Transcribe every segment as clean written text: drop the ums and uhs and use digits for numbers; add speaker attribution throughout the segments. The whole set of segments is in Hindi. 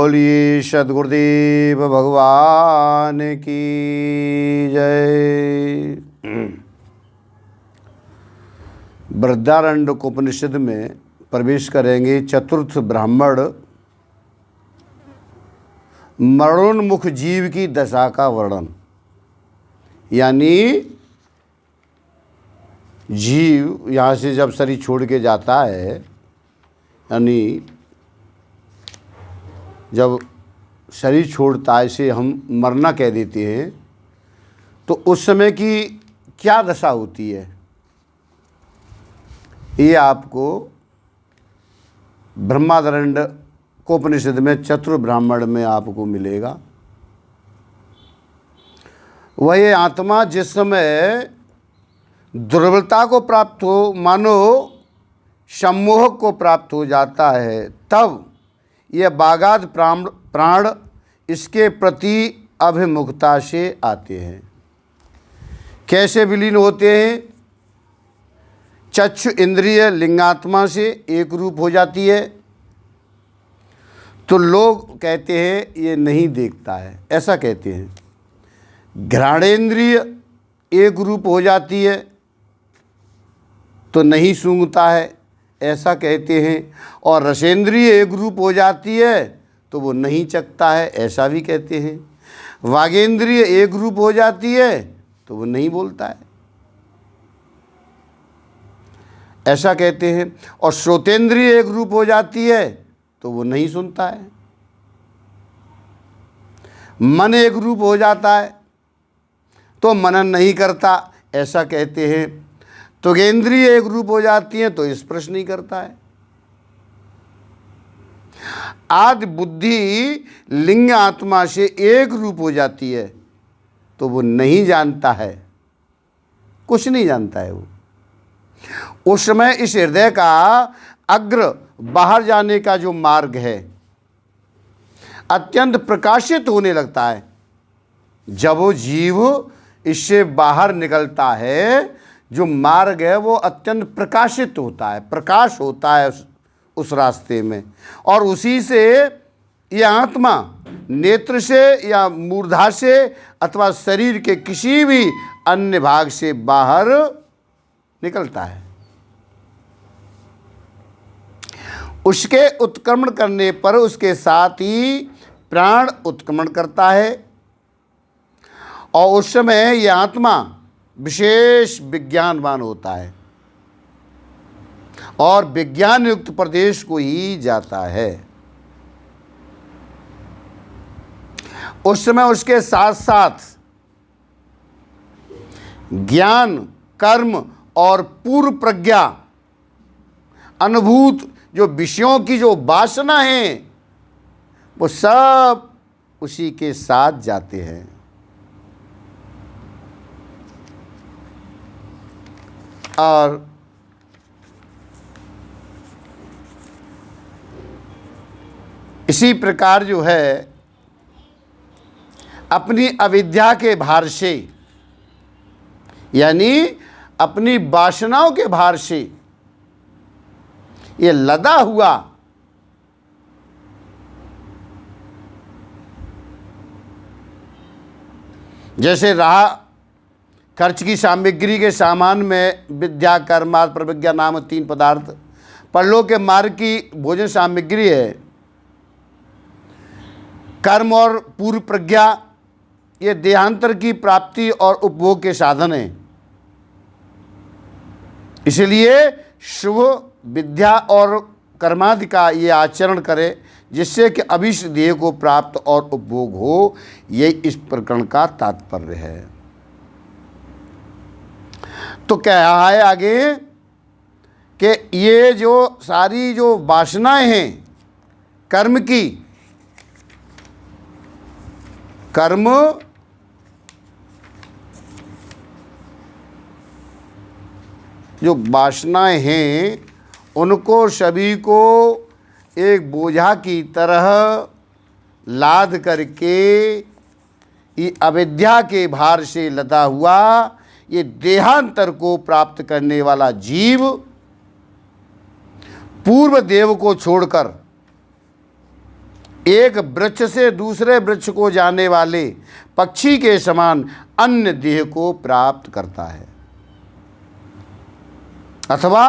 Speaker 1: बोलिए सद्गुरुदेव भगवान की जय। बृहदारण्यक उपनिषद में प्रवेश करेंगे। चतुर्थ ब्राह्मण मरणोन्मुख जीव की दशा का वर्णन, यानी जीव यहाँ से जब शरीर छोड़ के जाता है, यानी जब शरीर छोड़ता है, इसे हम मरना कह देते हैं, तो उस समय की क्या दशा होती है ये आपको ब्रह्मारण्यकोपनिषद में चतुर्थ ब्राह्मण में आपको मिलेगा। वह आत्मा जिस समय दुर्बलता को प्राप्त हो, मानो सम्मोह को प्राप्त हो जाता है, तब यह बागाद प्राण इसके प्रति अभिमुखता से आते हैं। कैसे विलीन होते हैं? चक्षु इंद्रिय लिंगात्मा से एक रूप हो जाती है, तो लोग कहते हैं ये नहीं देखता है, ऐसा कहते हैं। घ्राणेन्द्रिय एक रूप हो जाती है तो नहीं सूंघता है, ऐसा कहते हैं। और रसेंद्रिय एक रूप हो जाती है तो वो नहीं चखता है, ऐसा भी कहते हैं। वागेंद्रिय एक रूप हो जाती है तो वो नहीं बोलता है, ऐसा कहते हैं। और श्रोतेंद्रिय एक रूप हो जाती है तो वो नहीं सुनता है। मन एक रूप हो जाता है तो मनन नहीं करता, ऐसा कहते हैं। त्वगेंद्रिय एक रूप हो जाती है तो स्पर्श नहीं करता है। आदि बुद्धि लिंग आत्मा से एक रूप हो जाती है तो वो नहीं जानता है, कुछ नहीं जानता है वो। उस समय इस हृदय का अग्र बाहर जाने का जो मार्ग है अत्यंत प्रकाशित होने लगता है। जब वो जीव इससे बाहर निकलता है, जो मार्ग है वो अत्यंत प्रकाशित होता है, प्रकाश होता है उस रास्ते में। और उसी से यह आत्मा नेत्र से या मूर्धा से अथवा शरीर के किसी भी अन्य भाग से बाहर निकलता है। उसके उत्क्रमण करने पर उसके साथ ही प्राण उत्क्रमण करता है, और उस समय यह आत्मा विशेष विज्ञानवान होता है और विज्ञान युक्त प्रदेश को ही जाता है। उस समय उसके साथ साथ ज्ञान, कर्म और पूर्व प्रज्ञा अनुभूत जो विषयों की जो वासना है वो सब उसी के साथ जाते हैं। और इसी प्रकार जो है अपनी अविद्या के भार से, यानी अपनी वासनाओं के भार से ये लदा हुआ जैसे रहा खर्च की सामग्री के सामान में विद्या, कर्म, प्रविज्ञा नाम 3 पदार्थ। परलोक के मार्ग की भोजन सामग्री है कर्म और पूर्व प्रज्ञा, ये देहांतर की प्राप्ति और उपभोग के साधन हैं। इसलिए शुभ विद्या और कर्मादि का ये आचरण करे जिससे कि अभिष्ट देह को प्राप्त और उपभोग हो। ये इस प्रकरण का तात्पर्य है। तो क्या है आगे कि ये जो सारी जो वासनाएं हैं कर्म की, कर्म जो वासनाएं हैं उनको सभी को एक बोझा की तरह लाद करके ये अविद्या के भार से लदा हुआ ये देहांतर को प्राप्त करने वाला जीव पूर्व देव को छोड़कर एक वृक्ष से दूसरे वृक्ष को जाने वाले पक्षी के समान अन्य देह को प्राप्त करता है, अथवा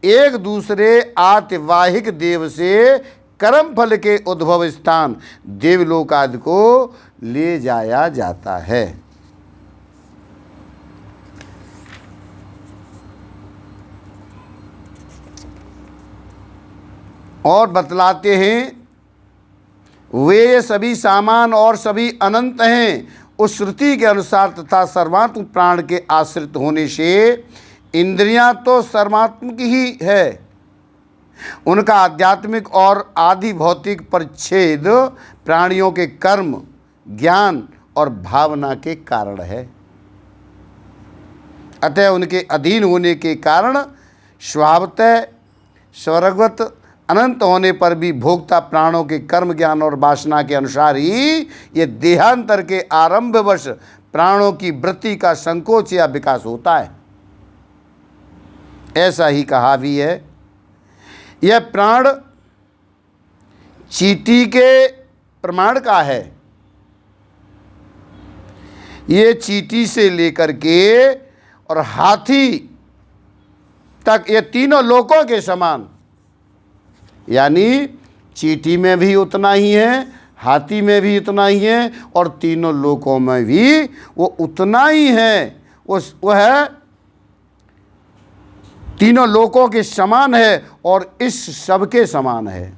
Speaker 1: एक दूसरे आतिवाहिक देव से कर्म फल के उद्भव स्थान देवलोक आदि को ले जाया जाता है। और बतलाते हैं, वे सभी सामान और सभी अनंत हैं उस श्रुति के अनुसार, तथा सर्वात्म प्राण के आश्रित होने से इंद्रियां तो सर्वात्मक ही है। उनका आध्यात्मिक और आदि भौतिक परिच्छेद प्राणियों के कर्म, ज्ञान और भावना के कारण है। अतः उनके अधीन होने के कारण स्वभावतः स्वर्गवत अनंत होने पर भी भोक्ता प्राणों के कर्म, ज्ञान और वासना के अनुसार ही ये देहांतर के आरंभवश प्राणों की वृत्ति का संकोच या विकास होता है। ऐसा ही कहा भी है, यह प्राण चींटी के प्रमाण का है। ये चींटी से लेकर के और हाथी तक ये तीनों लोकों के समान, यानी चींटी में भी उतना ही है, हाथी में भी उतना ही है, और तीनों लोकों में भी वो उतना ही है। वह तीनों लोकों के समान है और इस सब के समान है।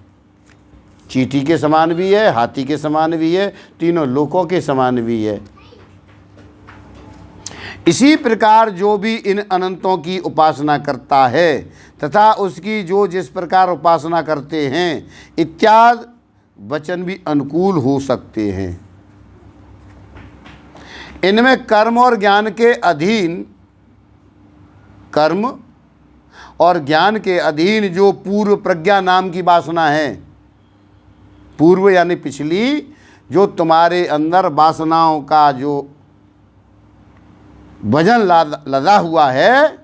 Speaker 1: चींटी के समान भी है, हाथी के समान भी है, तीनों लोकों के समान भी है। इसी प्रकार जो भी इन अनंतों की उपासना करता है तथा उसकी जो जिस प्रकार उपासना करते हैं इत्यादि वचन भी अनुकूल हो सकते हैं। इनमें कर्म और ज्ञान के अधीन, कर्म और ज्ञान के अधीन जो पूर्व प्रज्ञा नाम की वासना है, पूर्व यानी पिछली, जो तुम्हारे अंदर वासनाओं का जो वजन लदा हुआ है,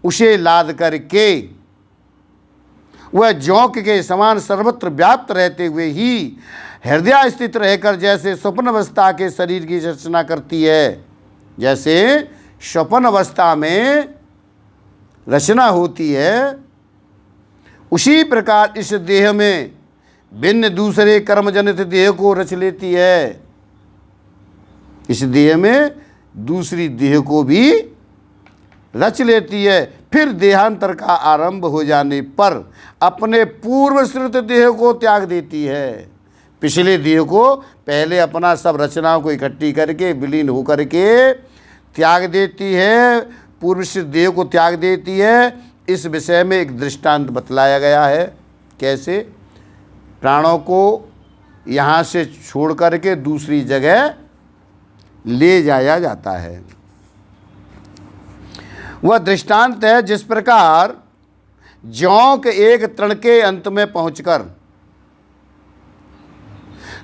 Speaker 1: उसे लाद करके वह जोंक के समान सर्वत्र व्याप्त रहते हुए ही हृदय स्थित रहकर जैसे स्वप्न अवस्था के शरीर की रचना करती है, जैसे स्वप्न अवस्था में रचना होती है, उसी प्रकार इस देह में भिन्न दूसरे कर्मजनित देह को रच लेती है। इस देह में दूसरी देह को भी रच लेती है। फिर देहांतर का आरंभ हो जाने पर अपने पूर्वश्रुत देह को त्याग देती है। पिछले देह को पहले अपना सब रचनाओं को इकट्ठी करके विलीन होकर के त्याग देती है, पूर्वश्रुत देह को त्याग देती है। इस विषय में एक दृष्टांत बतलाया गया है, कैसे प्राणों को यहाँ से छोड़ करके दूसरी जगह ले जाया जाता है। वह दृष्टांत है जिस प्रकार जोंक एक तृण के अंत में पहुंचकर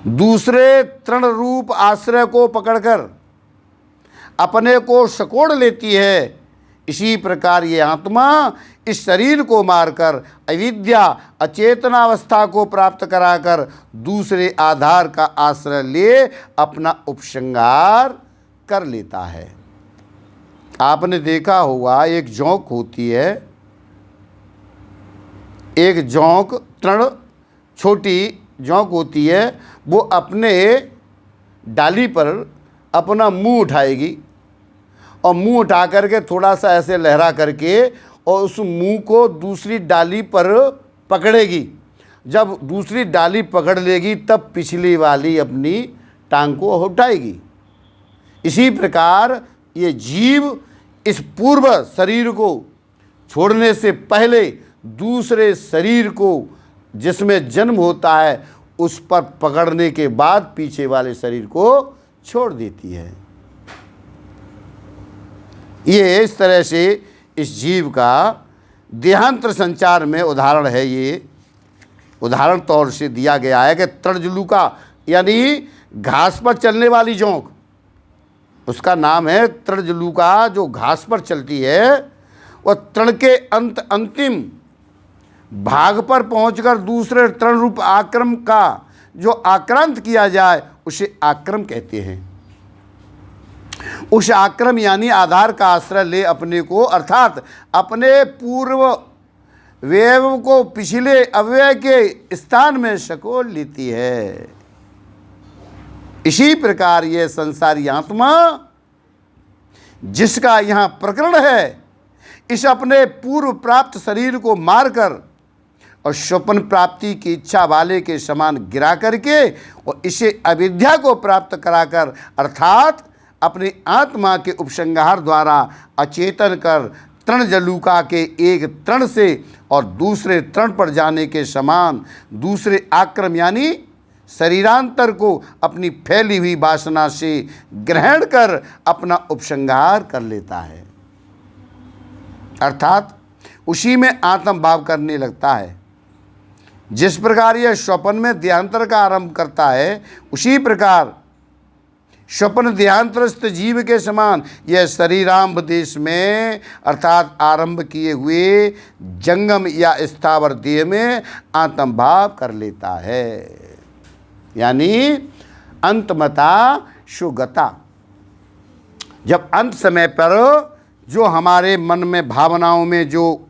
Speaker 1: दूसरे तृण रूप आश्रय को पकड़कर अपने को सकोड़ लेती है, इसी प्रकार ये आत्मा इस शरीर को मारकर अविद्या अचेतनावस्था को प्राप्त कराकर दूसरे आधार का आश्रय ले अपना उपसंहार कर लेता है। आपने देखा होगा एक जोंक होती है, एक जोंक तृण छोटी जोंक होती है, वो अपने डाली पर अपना मुंह उठाएगी और मुंह उठा करके थोड़ा सा ऐसे लहरा करके और उस मुंह को दूसरी डाली पर पकड़ेगी। जब दूसरी डाली पकड़ लेगी तब पिछली वाली अपनी टांग को उठाएगी। इसी प्रकार ये जीव इस पूर्व शरीर को छोड़ने से पहले दूसरे शरीर को जिसमें जन्म होता है उस पर पकड़ने के बाद पीछे वाले शरीर को छोड़ देती है। ये इस तरह से इस जीव का देहांतर संचार में उदाहरण है। ये उदाहरण तौर से दिया गया है कि तर्जलुका यानी घास पर चलने वाली जोंक, उसका नाम है तर्जलुका, जो घास पर चलती है, वह तृण के अंतिम भाग पर पहुंचकर दूसरे तृण रूप आक्रम का जो आक्रांत किया जाए उसे आक्रम कहते हैं। उस आक्रम यानी आधार का आश्रय ले अपने को, अर्थात अपने पूर्व व्यय को पिछले अव्यय के स्थान में सकोल लेती है। इसी प्रकार ये संसारी आत्मा जिसका यहाँ प्रकरण है, इस अपने पूर्व प्राप्त शरीर को मारकर और स्वप्न प्राप्ति की इच्छा वाले के समान गिरा करके और इसे अविद्या को प्राप्त कराकर, अर्थात अपनी आत्मा के उपसंहार द्वारा अचेतन कर तृण जलूका के एक तृण से और दूसरे तृण पर जाने के समान दूसरे आक्रम यानी शरीरांतर को अपनी फैली हुई वासना से ग्रहण कर अपना उपसंहार कर लेता है, अर्थात उसी में आत्म भाव करने लगता है। जिस प्रकार यह स्वप्न में देहांतर का आरंभ करता है, उसी प्रकार स्वप्न देहांतरस्थ जीव के समान यह शरीरांब देश में, अर्थात आरंभ किए हुए जंगम या स्थावर देह में आत्म भाव कर लेता है, यानी अंतमता सुगता। जब अंत समय पर जो हमारे मन में भावनाओं में जो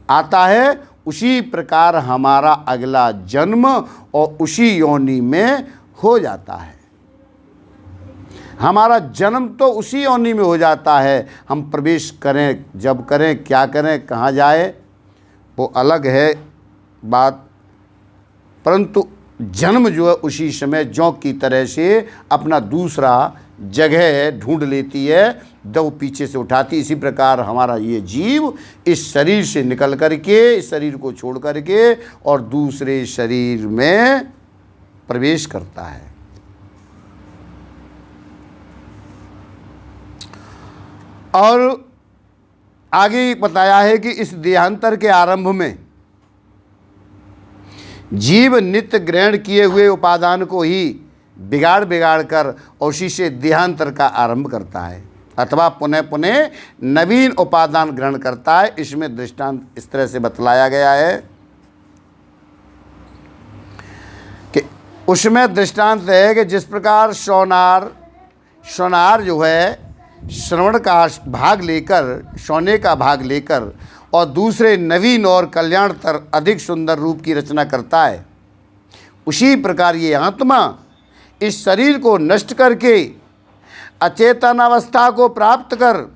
Speaker 1: आता है, उसी प्रकार हमारा अगला जन्म और उसी योनि में हो जाता है। हमारा जन्म तो उसी योनि में हो जाता है। हम प्रवेश करें, जब करें, क्या करें, कहाँ जाए, वो अलग है बात, परंतु जन्म जो है उसी समय जौ की तरह से अपना दूसरा जगह ढूंढ लेती है, दो पीछे से उठाती। इसी प्रकार हमारा ये जीव इस शरीर से निकल करके, इस शरीर को छोड़ करके और दूसरे शरीर में प्रवेश करता है। और आगे बताया है कि इस देहांतर के आरंभ में जीव नित्य ग्रहण किए हुए उपादान को ही बिगाड़ कर उसी से देहांतर का आरंभ करता है, अथवा पुनः पुनः नवीन उपादान ग्रहण करता है। इसमें दृष्टांत इस तरह से बतलाया गया है कि उसमें दृष्टांत है कि जिस प्रकार सोनार जो है श्रवण का भाग लेकर, सोने का भाग लेकर और दूसरे नवीन और कल्याणतर अधिक सुंदर रूप की रचना करता है, उसी प्रकार ये आत्मा इस शरीर को नष्ट करके अचेतन अवस्था को प्राप्त कर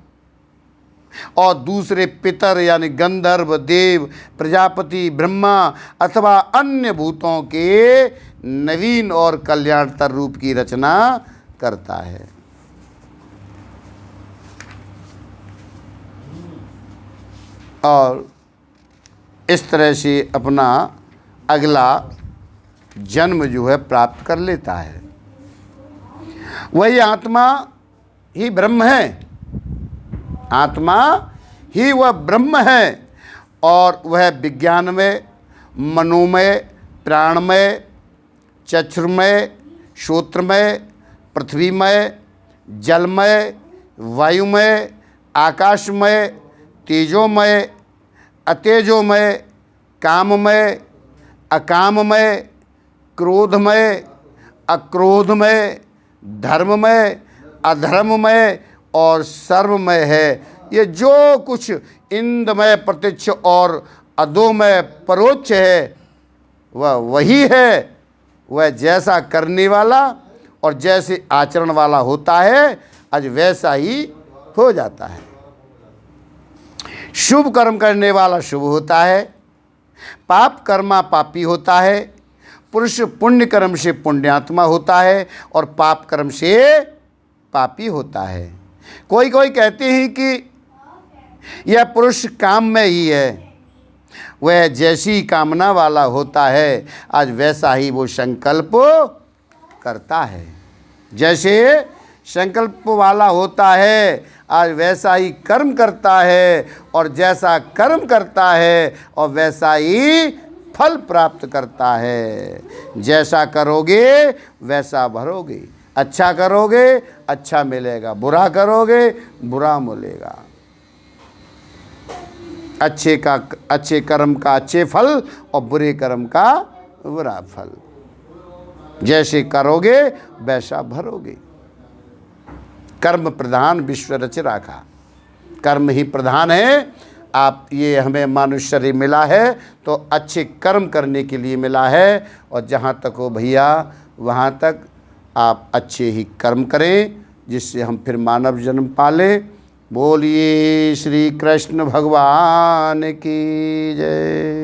Speaker 1: और दूसरे पितर यानी गंधर्व, देव, प्रजापति, ब्रह्मा अथवा अन्य भूतों के नवीन और कल्याणतर रूप की रचना करता है। और इस तरह से अपना अगला जन्म जो है प्राप्त कर लेता है। वही आत्मा ही ब्रह्म है, आत्मा ही वह ब्रह्म है और वह विज्ञानमय, मनोमय, प्राणमय, चक्षुर्मय, श्रोत्रमय, पृथ्वीमय, जलमय, वायुमय, आकाशमय, तेजोमय, अतेजोमय, काममय, अकाममय, क्रोधमय, अक्रोधमय, धर्ममय, अधर्ममय और सर्वमय है। ये जो कुछ इंद्रमय, प्रत्यक्ष और अधोमय परोक्ष है वह वही है। वह जैसा करने वाला और जैसे आचरण वाला होता है, आज वैसा ही हो जाता है। शुभ कर्म करने वाला शुभ होता है, पाप कर्मा पापी होता है, पुरुष पुण्य कर्म से पुण्यात्मा होता है और पाप कर्म से पापी होता है। कोई कहते हैं कि यह पुरुष काम में ही है, वह जैसी कामना वाला होता है आज वैसा ही वो संकल्प करता है। जैसे संकल्प वाला होता है आज वैसा ही कर्म करता है और जैसा कर्म करता है और वैसा ही फल प्राप्त करता है। जैसा करोगे वैसा भरोगे, अच्छा करोगे अच्छा मिलेगा, बुरा करोगे बुरा मिलेगा। अच्छे कर्म का अच्छे फल और बुरे कर्म का बुरा फल। जैसे करोगे वैसा भरोगे। कर्म प्रधान विश्व रच राखा, कर्म ही प्रधान है। आप ये हमें मनुष्य शरीर मिला है तो अच्छे कर्म करने के लिए मिला है, और जहाँ तक हो भैया वहाँ तक आप अच्छे ही कर्म करें, जिससे हम फिर मानव जन्म पालें। बोलिए श्री कृष्ण भगवान की जय।